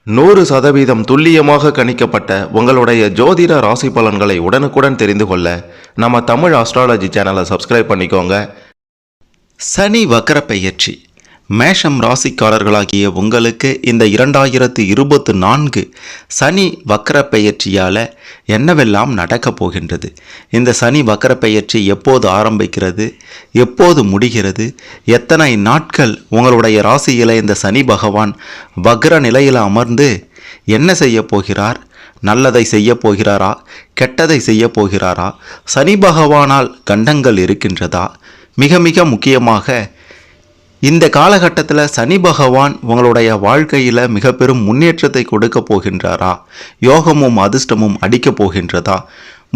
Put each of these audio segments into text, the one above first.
100% துல்லியமாக கணிக்கப்பட்ட உங்களுடைய ஜோதிட ராசி பலன்களை உடனுக்குடன் தெரிந்து கொள்ள நம்ம தமிழ் ஆஸ்ட்ராலஜி சேனலை சப்ஸ்கிரைப் பண்ணிக்கோங்க. சனி வக்கர பெயர்ச்சி மேஷம் ராசிக்காரர்களாகிய உங்களுக்கு இந்த 2024 சனி வக்கர பெயர்ச்சியால் என்னவெல்லாம் நடக்கப் போகின்றது, இந்த சனி வக்கர பெயர்ச்சி எப்போது ஆரம்பிக்கிறது, எப்போது முடிகிறது, எத்தனை நாட்கள் உங்களுடைய ராசியில் இந்த சனி பகவான் வக்ர நிலையில் அமர்ந்து என்ன செய்ய போகிறார், நல்லதை செய்ய போகிறாரா, கெட்டதை செய்ய போகிறாரா, சனி பகவானால் கண்டங்கள் இருக்கின்றதா, மிக மிக முக்கியமாக இந்த காலகட்டத்தில் சனி பகவான் உங்களுடைய வாழ்க்கையில் மிக பெரும் முன்னேற்றத்தை கொடுக்க போகின்றாரா, யோகமும் அதிர்ஷ்டமும் அடிக்கப் போகின்றதா,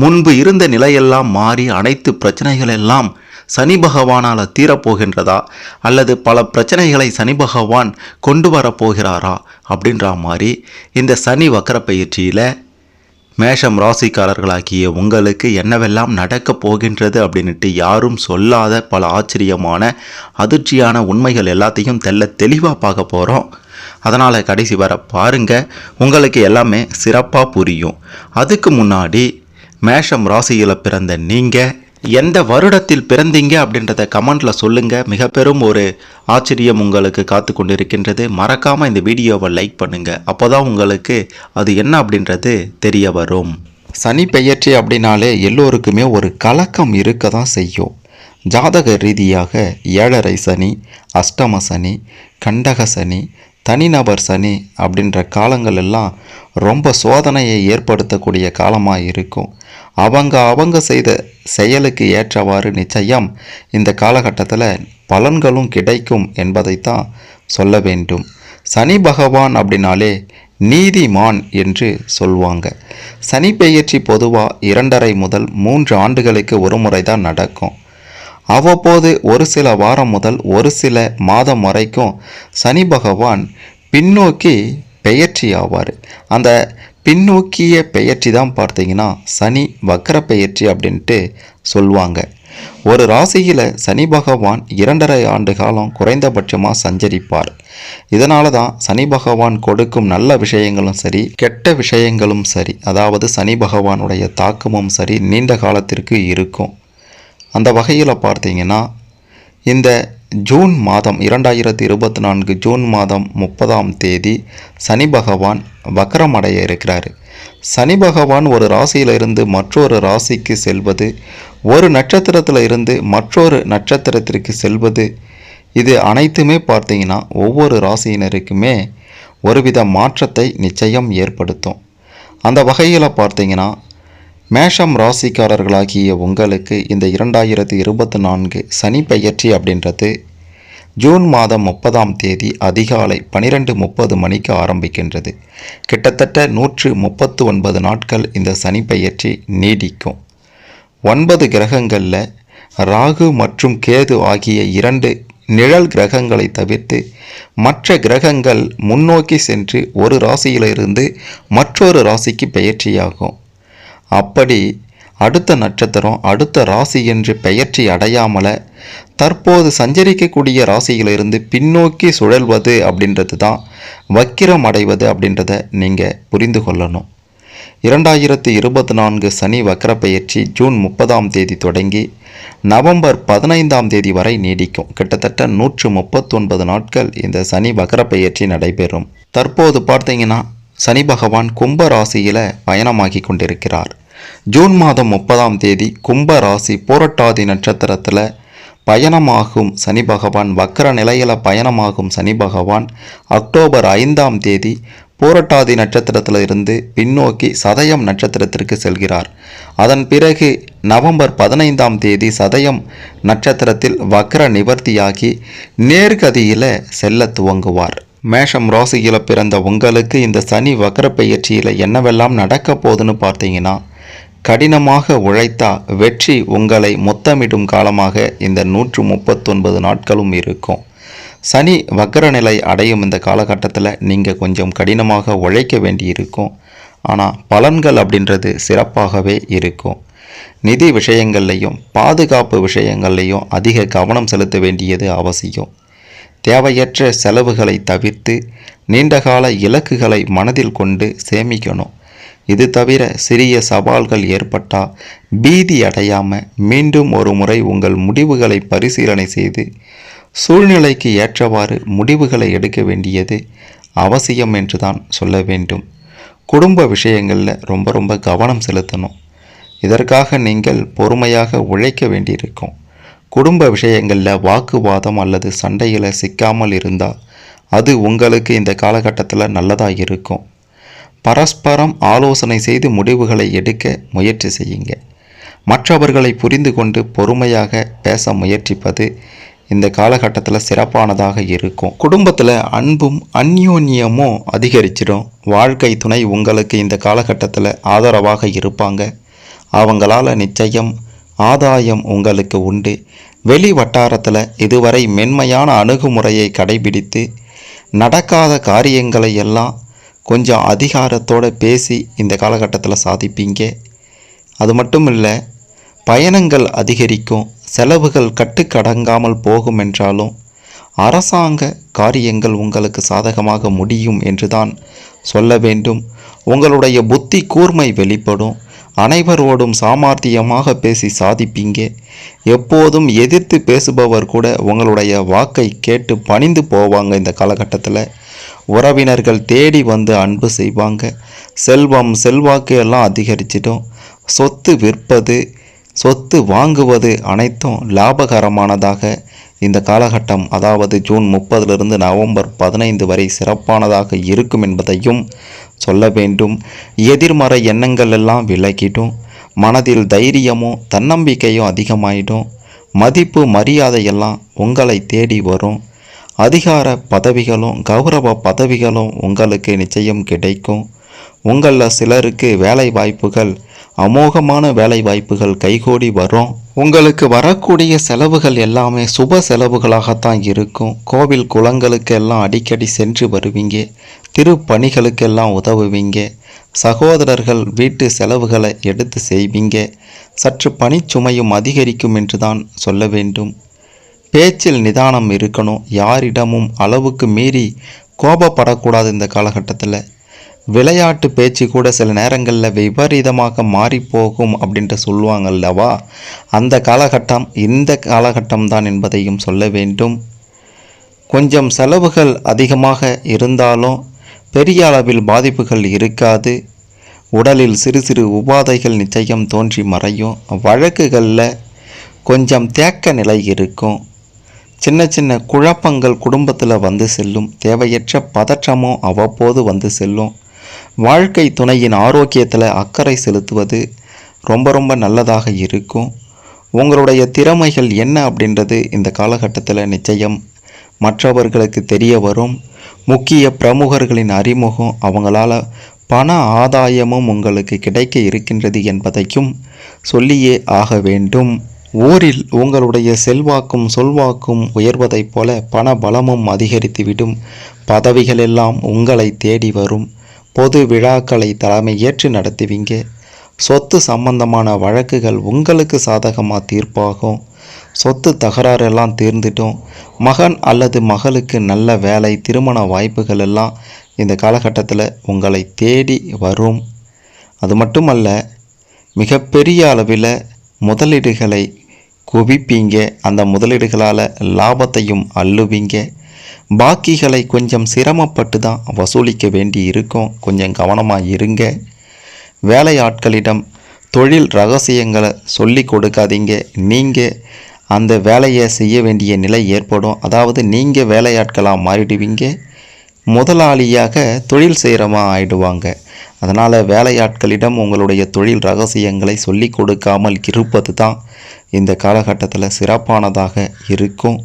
முன்பு இருந்த நிலையெல்லாம் மாறி அனைத்து பிரச்சனைகள் எல்லாம் சனி பகவானால் தீரப்போகின்றதா, அல்லது பல பிரச்சனைகளை சனி பகவான் கொண்டு வரப்போகிறாரா அப்படின்ற மாதிரி இந்த சனி வக்கர பயிற்சியில் மேஷம் ராசிக்காரர்களாகிய உங்களுக்கு என்னவெல்லாம் நடக்கப் போகின்றது அப்படின்ட்டு யாரும் சொல்லாத பல ஆச்சரியமான அதிர்ச்சியான உண்மைகள் எல்லாத்தையும் தெளிவாக பார்க்க போகிறோம். அதனால் கடைசி வர பாருங்கள், உங்களுக்கு எல்லாமே சிறப்பாக புரியும். அதுக்கு முன்னாடி மேஷம் ராசியில் பிறந்த நீங்கள் எந்த வருடத்தில் பிறந்தீங்க அப்படின்றத கமெண்டில் சொல்லுங்கள். மிக பெரும் ஒரு ஆச்சரியம் உங்களுக்கு காத்து கொண்டிருக்கின்றது. மறக்காமல் இந்த வீடியோவை லைக் பண்ணுங்கள். அப்போ தான் உங்களுக்கு அது என்ன அப்படின்றது தெரிய வரும். சனி பெயர்ச்சி அப்படின்னாலே எல்லோருக்குமே ஒரு கலக்கம் இருக்க தான் செய்யும். ஜாதக ரீதியாக 7.5 சனி, அஷ்டம சனி, கண்டக சனி, தனிநபர் சனி அப்படின்ற காலங்கள் எல்லாம் ரொம்ப சோதனையை ஏற்படுத்தக்கூடிய காலமாக இருக்கும். அவங்க செய்த செயலுக்கு ஏற்றவாறு நிச்சயம் இந்த காலகட்டத்தில் பலன்களும் கிடைக்கும் என்பதைத்தான் சொல்ல வேண்டும். சனி பகவான் அப்படின்னாலே நீதிமான் என்று சொல்லுவாங்க. சனி பெயர்ச்சி பொதுவாக 2.5 முதல் 3 ஆண்டுகளுக்கு ஒரு முறை தான் நடக்கும். அவ்வப்போது ஒரு சில வாரம் முதல் ஒரு சில மாதம் வரைக்கும் சனி பகவான் பின்னோக்கி பெயர்ச்சி ஆவார். அந்த பின்னோக்கிய பெயர்ச்சி தான் பார்த்தீங்கன்னா சனி வக்கர பெயர்ச்சி அப்படின்ட்டு சொல்லுவாங்க. ஒரு ராசியில் சனி பகவான் 2.5 ஆண்டு காலம் குறைந்தபட்சமாக சஞ்சரிப்பார். இதனால தான் சனி பகவான் கொடுக்கும் நல்ல விஷயங்களும் சரி, கெட்ட விஷயங்களும் சரி, அதாவது சனி பகவானுடைய தாக்கமும் சரி நீண்ட காலத்திற்கு இருக்கும். அந்த வகையில் பார்த்தீங்கன்னா இந்த ஜூன் மாதம் 2024 ஜூன் மாதம் 30ஆம் தேதி சனி பகவான் வக்கரமடைய இருக்கிறார். சனி பகவான் ஒரு ராசியிலிருந்து மற்றொரு ராசிக்கு செல்வது, ஒரு நட்சத்திரத்தில் இருந்து மற்றொரு நட்சத்திரத்திற்கு செல்வது, இது அனைத்துமே பார்த்தீங்கன்னா ஒவ்வொரு ராசியினருக்குமே ஒருவித மாற்றத்தை நிச்சயம் ஏற்படுத்தும். அந்த வகையில் பார்த்தீங்கன்னா மேஷம் ராசிக்காரர்களாகிய உங்களுக்கு இந்த 2024 சனி பெயர்ச்சி அப்படின்றது ஜூன் மாதம் 30ஆம் தேதி அதிகாலை 12:30 மணிக்கு ஆரம்பிக்கின்றது. கிட்டத்தட்ட 139 நாட்கள் இந்த சனி பெயர்ச்சி நீடிக்கும். 9 கிரகங்களில் ராகு மற்றும் கேது ஆகிய 2 நிழல் கிரகங்களை தவிர்த்து மற்ற கிரகங்கள் முன்னோக்கி சென்று ஒரு ராசியிலிருந்து மற்றொரு ராசிக்கு பெயர்ச்சியாகும். அப்படி அடுத்த நட்சத்திரம் அடுத்த ராசி என்று பெயர்ச்சி அடையாமல தற்போது சஞ்சரிக்கக்கூடிய ராசியிலிருந்து பின்னோக்கி சுழல்வது அப்படின்றது தான் வக்கிரம் அடைவது அப்படின்றத நீங்கள் புரிந்து கொள்ளணும். 2024 சனி வக்கர பெயர்ச்சி ஜூன் 30ஆம் தேதி தொடங்கி நவம்பர் 15ஆம் தேதி வரை நீடிக்கும். கிட்டத்தட்ட 139 நாட்கள் இந்த சனி வக்கர பெயர்ச்சி நடைபெறும். தற்போது பார்த்தீங்கன்னா சனி பகவான் கும்ப ராசியில் பயணமாகி கொண்டிருக்கிறார். ஜூன் மாதம் 30ஆம் தேதி கும்ப ராசி பூரட்டாதி நட்சத்திரத்தில் பயணமாகும் சனி பகவான், வக்கர நிலையில் பயணமாகும் சனி பகவான் அக்டோபர் 5ஆம் தேதி பூரட்டாதி நட்சத்திரத்தில் இருந்து பின்னோக்கி சதயம் நட்சத்திரத்திற்கு செல்கிறார். அதன் பிறகு நவம்பர் 15ஆம் தேதி சதயம் நட்சத்திரத்தில் வக்கர நிவர்த்தியாகி நேர்கதியில் செல்ல துவங்குவார். மேஷம் ராசியில் பிறந்த உங்களுக்கு இந்த சனி வக்கர பெயர்ச்சியில் என்னவெல்லாம் நடக்க போகுதுன்னு பார்த்தீங்கன்னா, கடினமாக உழைத்தா வெற்றி உங்களை முத்தமிடும் காலமாக இந்த 139 நாட்களும் இருக்கும். சனி வக்கர நிலை அடையும் இந்த காலகட்டத்தில் நீங்கள் கொஞ்சம் கடினமாக உழைக்க வேண்டி இருக்கும். ஆனால் பலன்கள் அப்படின்றது சிறப்பாகவே இருக்கும். நிதி விஷயங்கள்லையும் பாதுகாப்பு விஷயங்கள்லையும் அதிக கவனம் செலுத்த வேண்டியது அவசியம். தேவையற்ற செலவுகளை தவிர்த்து நீண்டகால இலக்குகளை மனதில் கொண்டு சேமிக்கணும். இது தவிர சிறிய சவால்கள் ஏற்பட்டால் பீதி அடையாமல் மீண்டும் ஒரு முறை உங்கள் முடிவுகளை பரிசீலனை செய்து சூழ்நிலைக்கு ஏற்றவாறு முடிவுகளை எடுக்க வேண்டியது அவசியம் என்று தான் சொல்ல வேண்டும். குடும்ப விஷயங்களில் ரொம்ப கவனம் செலுத்தணும். இதற்காக நீங்கள் பொறுமையாக உழைக்க வேண்டியிருக்கும். குடும்ப விஷயங்களில் வாக்குவாதம் அல்லது சண்டைகளை சிக்காமல் இருந்தால் அது உங்களுக்கு இந்த காலகட்டத்தில் நல்லதாக இருக்கும். பரஸ்பரம் ஆலோசனை செய்து முடிவுகளை எடுக்க முயற்சி செய்யுங்க. மற்றவர்களை புரிந்து கொண்டு பொறுமையாக பேச முயற்சிப்பது இந்த காலகட்டத்தில் சிறப்பானதாக இருக்கும். குடும்பத்தில் அன்பும் அந்யோன்யமும் அதிகரிச்சிடும். வாழ்க்கை துணை உங்களுக்கு இந்த காலகட்டத்தில் ஆதரவாக இருப்பாங்க. அவங்களால நிச்சயம் ஆதாயம் உங்களுக்கு உண்டு. வெளி வட்டாரத்தில் இதுவரை மென்மையான அணுகுமுறையை கடைபிடித்து நடக்காத காரியங்களை எல்லாம் கொஞ்சம் அதிகாரத்தோடு பேசி இந்த காலகட்டத்தில் சாதிப்பீங்க. அது மட்டும் இல்லை, பயணங்கள் அதிகரிக்கும், செலவுகள் கட்டுக்கடங்காமல் போகும் என்றாலும் அரசாங்க காரியங்கள் உங்களுக்கு சாதகமாக முடியும் என்று தான் சொல்ல வேண்டும். உங்களுடைய புத்தி கூர்மை வெளிப்படும். அனைவரோடும் சாமர்த்தியமாக பேசி சாதிப்பீங்க. எப்போதும் எதிர்த்து பேசுபவர் கூட உங்களுடைய வாக்கை கேட்டு பணிந்து போவாங்க. இந்த காலகட்டத்தில் உறவினர்கள் தேடி வந்து அன்பு செய்வாங்க. செல்வம் செல்வாக்கு எல்லாம் அதிகரிச்சிடும். சொத்து விற்பது, சொத்து வாங்குவது அனைத்தும் லாபகரமானதாக இந்த காலகட்டம், அதாவது ஜூன் 30 நவம்பர் 15 வரை சிறப்பானதாக இருக்கும் என்பதையும் சொல்ல வேண்டும். எதிர்மறை எண்ணங்கள் எல்லாம் விலகிடும். மனதில் தைரியமும் தன்னம்பிக்கையும் அதிகமாயிடும். மதிப்பு மரியாதையெல்லாம் உங்களை தேடி வரும். அதிகார பதவிகளும் கௌரவ பதவிகளும் உங்களுக்கு நிச்சயம் கிடைக்கும். உங்களில் சிலருக்கு வேலை வாய்ப்புகள், அமோகமான வேலை வாய்ப்புகள் கைகூடி வரும். உங்களுக்கு வரக்கூடிய செலவுகள் எல்லாமே சுப செலவுகளாகத்தான் இருக்கும். கோவில் குளங்களுக்கு எல்லாம் அடிக்கடி சென்று வருவீங்க. திருப்பணிகளுக்கெல்லாம் உதவுவீங்க. சகோதரர்கள் வீட்டு செலவுகளை எடுத்து செய்வீங்க. சற்று பணிச்சுமையும் அதிகரிக்கும் என்று தான் சொல்ல வேண்டும். பேச்சில் நிதானம் இருக்கணும். யாரிடமும் அளவுக்கு மீறி கோபப்படக்கூடாது. இந்த காலகட்டத்தில் விளையாட்டு பேச்சு கூட சில நேரங்களில் விபரீதமாக மாறிப்போகும் அப்படின்ட்டு சொல்லுவாங்க அல்லவா, அந்த காலகட்டம் இந்த காலகட்டம் தான் என்பதையும் சொல்ல வேண்டும். கொஞ்சம் செலவுகள் அதிகமாக இருந்தாலும் பெரிய அளவில் பாதிப்புகள் இருக்காது. உடலில் சிறு சிறு உபாதைகள் நிச்சயம் தோன்றி மறையும். வழக்குகளில் கொஞ்சம் தேக்க நிலை இருக்கும். சின்ன சின்ன குழப்பங்கள் குடும்பத்தில் வந்து செல்லும். தேவையற்ற பதற்றமும் அவ்வப்போது வந்து செல்லும். வாழ்க்கை துணையின் ஆரோக்கியத்தில் அக்கறை செலுத்துவது ரொம்ப நல்லதாக இருக்கும். உங்களுடைய திறமைகள் என்ன அப்படின்றது இந்த காலகட்டத்தில் நிச்சயம் மற்றவர்களுக்கு தெரிய வரும். முக்கிய பிரமுகர்களின் அறிமுகம், அவங்களால பண ஆதாயமும் உங்களுக்கு கிடைக்க இருக்கின்றது என்பதையும் சொல்லியே ஆக வேண்டும். ஊரில் உங்களுடைய செல்வாக்கும் சொல்வாக்கும் உயர்வதைப் போல பண பலமும் அதிகரித்துவிடும். பதவிகளெல்லாம் உங்களை தேடி வரும். பொது விழாக்களை தலைமை ஏற்று நடத்துவீங்க. சொத்து சம்பந்தமான வழக்குகள் உங்களுக்கு சாதகமாக தீர்ப்பாகும். சொத்து தகராறெல்லாம் தீர்ந்துட்டும். மகன் அல்லது மகளுக்கு நல்ல வேலை, திருமண வாய்ப்புகள் எல்லாம் இந்த காலகட்டத்தில் உங்களை தேடி வரும். அது மட்டுமல்ல, மிகப்பெரிய அளவில் முதலீடுகளை குவிப்பீங்க. அந்த முதலீடுகளால் லாபத்தையும் அள்ளுவீங்க. பாக்கிகளை கொஞ்சம் சிரமப்பட்டு தான் வசூலிக்க வேண்டி இருக்கும். கொஞ்சம் கவனமாக இருங்க. வேலையாட்களிடம் தொழில் ரகசியங்களை சொல்லி கொடுக்காதீங்க. நீங்கள் அந்த வேலையை செய்ய வேண்டிய நிலை ஏற்படும். அதாவது நீங்கள் வேலையாட்களாக மாறிடுவீங்க. முதலாளியாக தொழில் செய்கிறவா ஆயிடுவாங்க. அதனால் வேலையாட்களிடம் உங்களுடைய தொழில் ரகசியங்களை சொல்லி கொடுக்காமல் இருப்பது தான் இந்த காலகட்டத்தில் சிறப்பானதாக இருக்கும்.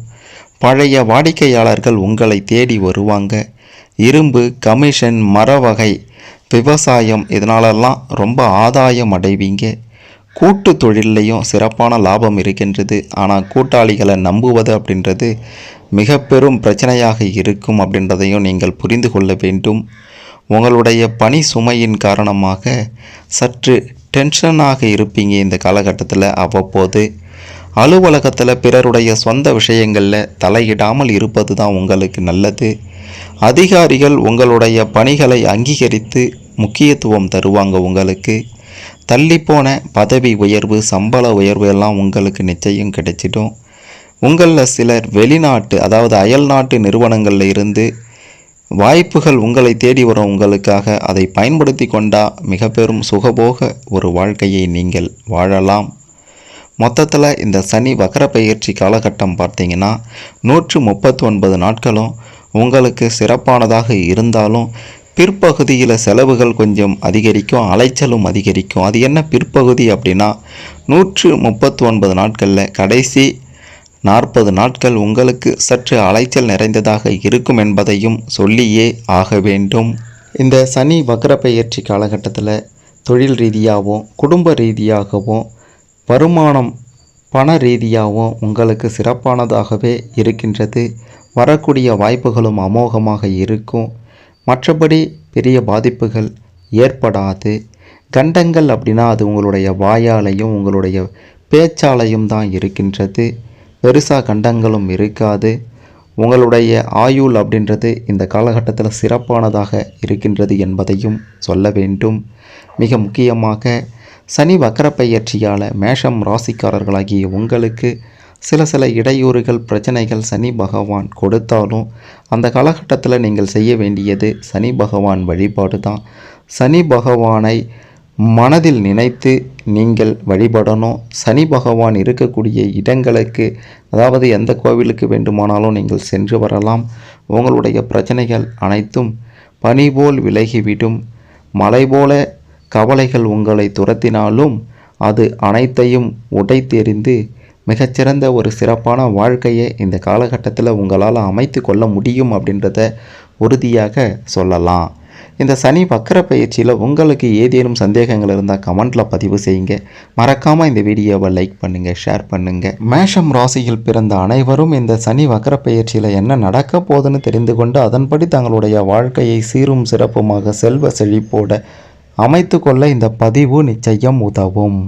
பழைய வாடிக்கையாளர்கள் உங்களை தேடி வருவாங்க. இரும்பு, கமிஷன், மர வகை, விவசாயம் இதனாலெல்லாம் ரொம்ப ஆதாயம் அடைவீங்க. கூட்டு தொழிலையும் சிறப்பான லாபம் இருக்கின்றது. ஆனால் கூட்டாளிகளை நம்புவது அப்படின்றது மிக பெரும் பிரச்சனையாக இருக்கும் அப்படின்றதையும் நீங்கள் புரிந்து கொள்ள வேண்டும். உங்களுடைய பணி சுமையின் காரணமாக சற்று டென்ஷனாக இருப்பீங்க இந்த காலகட்டத்தில். அவ்வப்போது அலுவலகத்தில் பிறருடைய சொந்த விஷயங்களில் தலையிடாமல் இருப்பது தான் உங்களுக்கு நல்லது. அதிகாரிகள் உங்களுடைய பணிகளை அங்கீகரித்து முக்கியத்துவம் தருவாங்க. உங்களுக்கு தள்ளிப்போன பதவி உயர்வு, சம்பள உயர்வு எல்லாம் உங்களுக்கு நிச்சயம் கிடைச்சிடும். உங்களில் சிலர் வெளிநாட்டு, அதாவது அயல் நாட்டு நிறுவனங்களில் இருந்து வாய்ப்புகள் உங்களை தேடி வரும். உங்களுக்காக அதை பயன்படுத்தி கொண்டால் மிக பெரும் சுகபோக ஒரு வாழ்க்கையை நீங்கள் வாழலாம். மொத்தத்தில் இந்த சனி வக்கர பெயர்ச்சி காலகட்டம் பார்த்தீங்கன்னா 139 நாட்களும் உங்களுக்கு சிறப்பானதாக இருந்தாலும் பிற்பகுதியில் செலவுகள் கொஞ்சம் அதிகரிக்கும், அலைச்சலும் அதிகரிக்கும். அது என்ன பிற்பகுதி அப்படின்னா 139 நாட்களில் கடைசி 40 நாட்கள் உங்களுக்கு சற்று அலைச்சல் நிறைந்ததாக இருக்கும் என்பதையும் சொல்லியே ஆக வேண்டும். இந்த சனி வக்கர பெயர்ச்சி காலகட்டத்தில் தொழில் ரீதியாகவும் குடும்ப ரீதியாகவும் வருமானம் பண ரீதியாகவும் உங்களுக்கு சிறப்பானதாகவே இருக்கின்றது. வரக்கூடிய வாய்ப்புகளும் அமோகமாக இருக்கும். மற்றபடி பெரிய பாதிப்புகள் ஏற்படாது. கண்டங்கள் அப்படின்னா அது உங்களுடைய வாயாலையும் உங்களுடைய பேச்சாலையும் தான் இருக்கின்றது. பெருசாக கண்டங்களும் இருக்காது. உங்களுடைய ஆயுள் அப்படின்றது இந்த காலகட்டத்தில் சிறப்பானதாக இருக்கின்றது என்பதையும் சொல்ல வேண்டும். மிக முக்கியமாக சனி வக்கர பெயர்ச்சியால் மேஷம் ராசிக்காரர்களாகிய உங்களுக்கு சில இடையூறுகள், பிரச்சனைகள் சனி பகவான் கொடுத்தாலும் அந்த காலகட்டத்தில் நீங்கள் செய்ய வேண்டியது சனி பகவான் வழிபாடு தான். சனி பகவானை மனதில் நினைத்து நீங்கள் வழிபடணும். சனி பகவான் இருக்கக்கூடிய இடங்களுக்கு, அதாவது எந்த கோவிலுக்கு வேண்டுமானாலும் நீங்கள் சென்று வரலாம். உங்களுடைய பிரச்சனைகள் அனைத்தும் பனி போல் விலகிவிடும். மலை போல கவலைகள் உங்களை துரத்தினாலும் அது அனைத்தையும் உடைத்தெறிந்து மிகச்சிறந்த ஒரு சிறப்பான வாழ்க்கையை இந்த காலகட்டத்தில் உங்களால் அமைத்து கொள்ள முடியும் அப்படின்றத உறுதியாக சொல்லலாம். இந்த சனி வக்கர பயிற்சியில் உங்களுக்கு ஏதேனும் சந்தேகங்கள் இருந்தால் கமெண்ட்டில் பதிவு செய்யுங்க. மறக்காமல் இந்த வீடியோவை லைக் பண்ணுங்கள், ஷேர் பண்ணுங்கள். மேஷம் ராசியில் பிறந்த அனைவரும் இந்த சனி வக்கர பயிற்சியில் என்ன நடக்க போகுதுன்னு தெரிந்து கொண்டு அதன்படி தங்களுடைய வாழ்க்கையை சீரும் சிறப்புமாக செல்வ செழிப்போட அமைத்து கொள்ள இந்த பதிவு நிச்சயம் உதவும்.